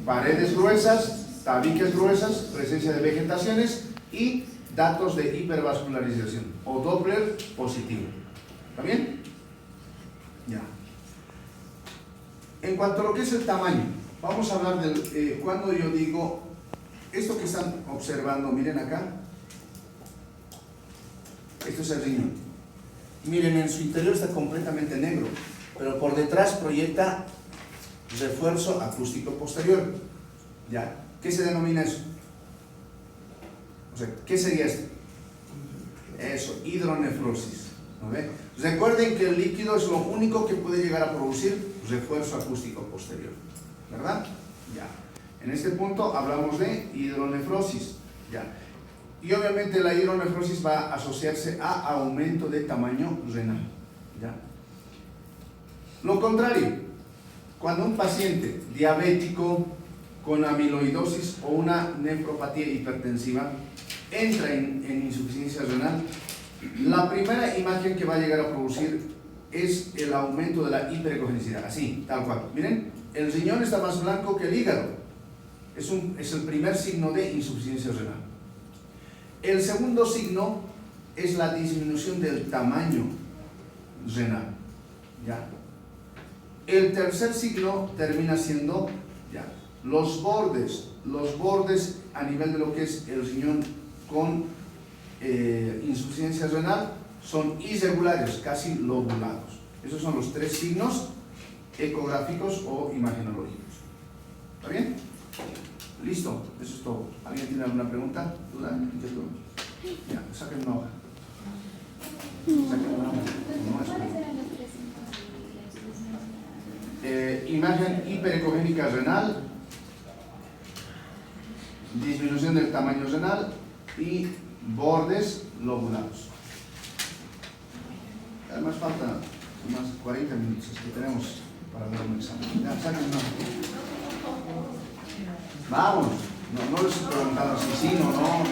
paredes gruesas, tabiques gruesas, presencia de vegetaciones y datos de hipervascularización o Doppler positivo. ¿Está bien? Ya. En cuanto a lo que es el tamaño, vamos a hablar del cuando yo digo esto que están observando, miren acá. Esto es el riñón. Miren, en su interior está completamente negro, pero por detrás proyecta refuerzo acústico posterior. ¿Ya? ¿Qué se denomina eso? O sea, ¿qué sería esto? Eso, hidronefrosis. ¿No ve? Recuerden que el líquido es lo único que puede llegar a producir refuerzo acústico posterior, ¿verdad? Ya. En este punto hablamos de hidronefrosis. Ya. Y obviamente la hidronefrosis va a asociarse a aumento de tamaño renal. ¿Ya? Lo contrario, cuando un paciente diabético con amiloidosis o una nefropatía hipertensiva entra en insuficiencia renal, la primera imagen que va a llegar a producir es el aumento de la hiperecogenicidad, así, tal cual. Miren, el riñón está más blanco que el hígado. Es el primer signo de insuficiencia renal. El segundo signo es la disminución del tamaño renal. ¿Ya? El tercer signo termina siendo ya, los bordes a nivel de lo que es el riñón con insuficiencia renal son irregulares, casi lobulados. Esos son los 3 signos ecográficos o imagenológicos. ¿Está bien? Listo, eso es todo. ¿Alguien tiene alguna pregunta? ¿Duda? Ya, saquen una hoja. Imagen hiperecogénica renal, disminución del tamaño renal y bordes lobulados. Además faltan unos 40 minutos que tenemos para dar un examen. Ya, saquen una. Vamos, no les he preguntado si sí o no.